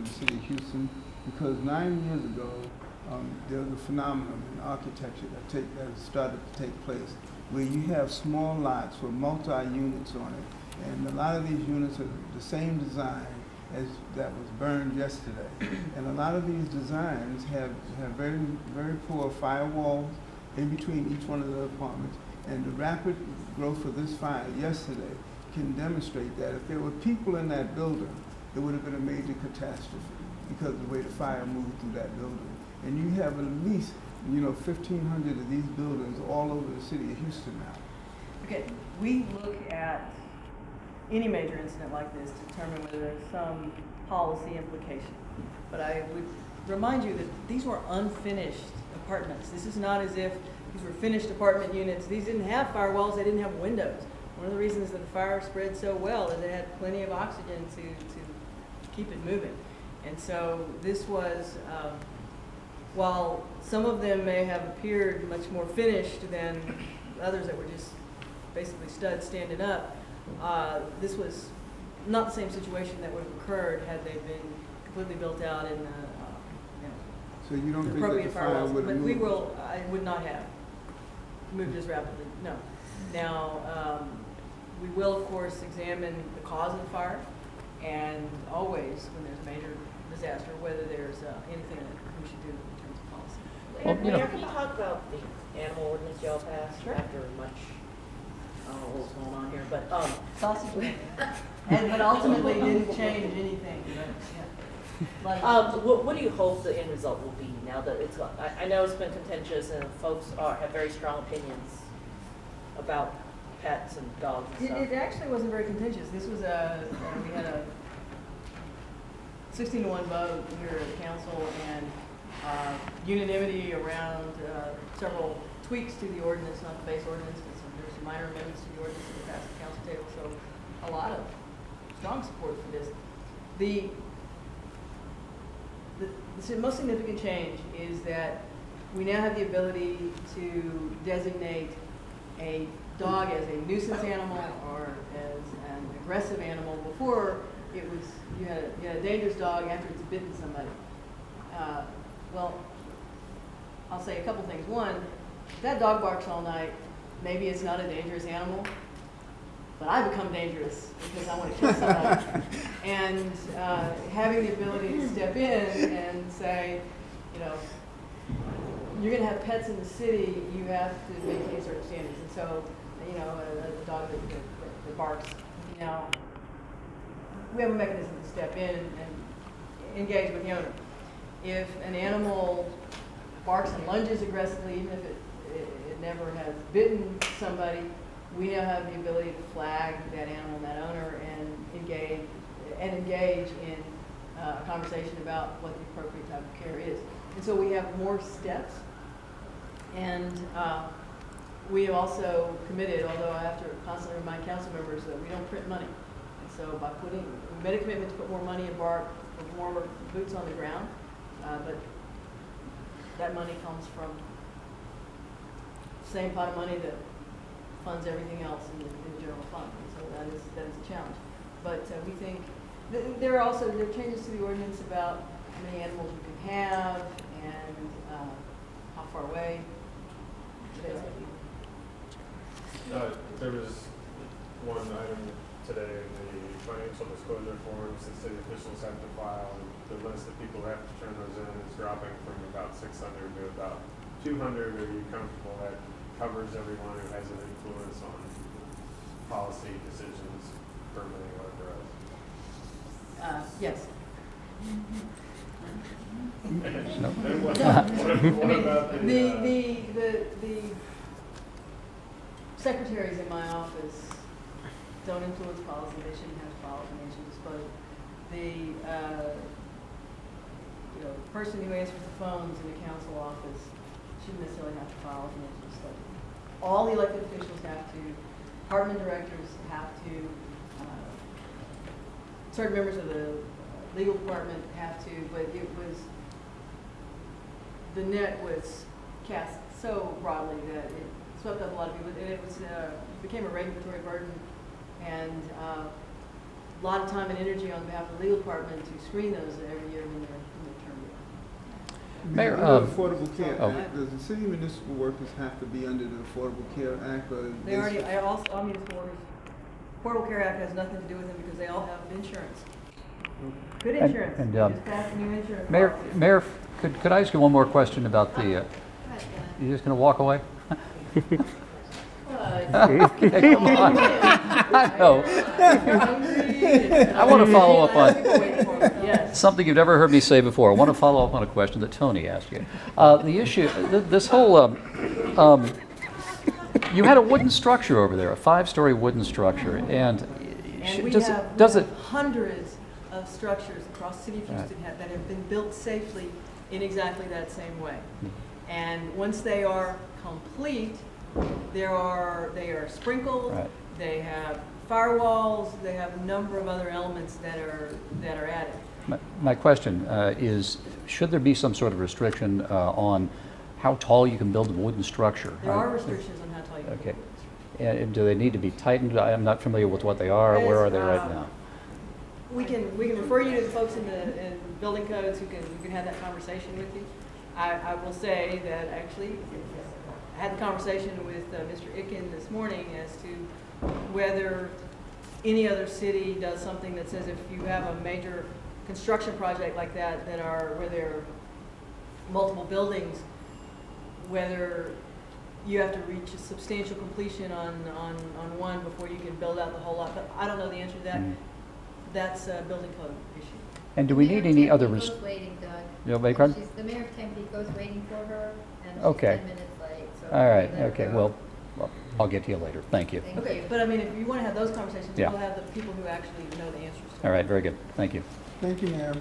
in the city of Houston, because 9 years ago, there was a phenomenon in architecture that started to take place, where you have small lots with multi-units on it, and a lot of these units are the same design as that was burned yesterday. And a lot of these designs have very, very poor firewalls in between each one of the apartments. And the rapid growth of this fire yesterday can demonstrate that if there were people in that building, it would have been a major catastrophe because of the way the fire moved through that building. And you have at least, 1,500 of these buildings all over the city of Houston now. Okay, we look at any major incident like this to determine whether there's some policy implication. But I would remind you that these were unfinished apartments. This is not as if these were finished apartment units. These didn't have firewalls, they didn't have windows. One of the reasons that the fire spread so well is it had plenty of oxygen to keep it moving. And so this was, while some of them may have appeared much more finished than others that were just basically studs standing up, this was not the same situation that would have occurred had they been completely built out in So you don't think that the appropriate fire firewalls. would But have we moved? will, I would not have moved as rapidly, no. Now, we will of course examine the cause of the fire, and always when there's a major disaster, whether there's anything that we should do in terms of policy. Well, Mayor, can you talk about the animal ordinance y'all passed Sure. after much, I don't know what was going on here, but, Sausage, but ultimately didn't change anything, but, yeah. Like, what do you hope the end result will be now that it's, I know it's been contentious and folks have very strong opinions about pets and dogs and stuff. It actually wasn't very contentious. This was we had a 16-to-1 vote here at the council, and unanimity around several tweaks to the ordinance, not the base ordinance, but there's some minor amendments to the ordinance that were passed at the council table, so a lot of strong support for this. The most significant change is that we now have the ability to designate a dog as a nuisance animal or as an aggressive animal. Before, it was you had a dangerous dog after it's bitten somebody. Well, I'll say a couple things. One, if that dog barks all night, maybe it's not a dangerous animal, but I become dangerous because I want to kill somebody. And having the ability to step in and say, you're going to have pets in the city, you have to maintain certain standards. And so, a dog that barks. Now, we have a mechanism to step in and engage with the owner. If an animal barks and lunges aggressively, even if it never has bitten somebody, we now have the ability to flag that animal and that owner and engage in a conversation about what the appropriate type of care is. And so we have more steps. And we have also committed, although I have to constantly remind council members that we don't print money. And so we made a commitment to put more money in BARC, put more boots on the ground, but that money comes from the same pot of money that funds everything else in the general fund. And so that is a challenge. But we think there are changes to the ordinance about how many animals you can have and how far away. There was one item today, the financial disclosure forms that city officials have to file. The list of people who have to turn those in is dropping from about 600 to about 200. Are you comfortable that covers everyone who has an influence on policy decisions, permitting or otherwise? Yes. And what about the secretaries in my office don't influence policy. They shouldn't have to file financial disclosure. The person who answers the phones in the council office shouldn't necessarily have to file financial disclosure. All the elected officials have to. Department directors have to. Certain members of the legal department have to. But the net was cast so broadly that it swept up a lot of people, and it became a regulatory burden. And a lot of time and energy on behalf of the legal department to screen those every year when they're turned in. Mayor, Under the Affordable Care oh. Act, does the city municipal workers have to be under the Affordable Care Act, or? They already, all municipal workers, Affordable Care Act has nothing to do with them because they all have insurance. Good And- insurance. and, They just passed a new insurance policy. Mayor, could I ask you one more question about the, you're just going to walk away? Okay, come on. I know. I want to follow up on Yes. something you've never heard me say before. I want to follow up on a question that Tony asked you. The issue, this whole, you had a wooden structure over there, a 5-story wooden structure, and And we does have, it, does we it, have hundreds of structures across the city of Houston that have been built safely in exactly that same way. And once they are complete, they are sprinkled, Right. they have firewalls, they have a number of other elements that are added. my question is, should there be some sort of restriction on how tall you can build a wooden structure? There are restrictions on how tall you can Okay. build. And do they need to be tightened? I'm not familiar with what they are. Where are they right now? We can refer you to the folks in building codes who can have that conversation with you. I will say that actually, I had the conversation with Mr. Icken this morning as to whether any other city does something that says if you have a major construction project like that, where there are multiple buildings, whether you have to reach a substantial completion on one before you can build out the whole lot. But I don't know the answer to that. Mm. That's a building code issue. And do we need any other? Mayor Tampico's waiting, Doug. You beg your pardon? The mayor of Tampico's waiting for her, and she's Okay. 10 minutes late, so. All right, let her okay, go. well, I'll get to you later. Thank you. Thank Okay, you. but I mean, if you want to have those conversations, Yeah. we'll have the people who actually know the answers to All it. right, very good. Thank you. Thank you, Mayor.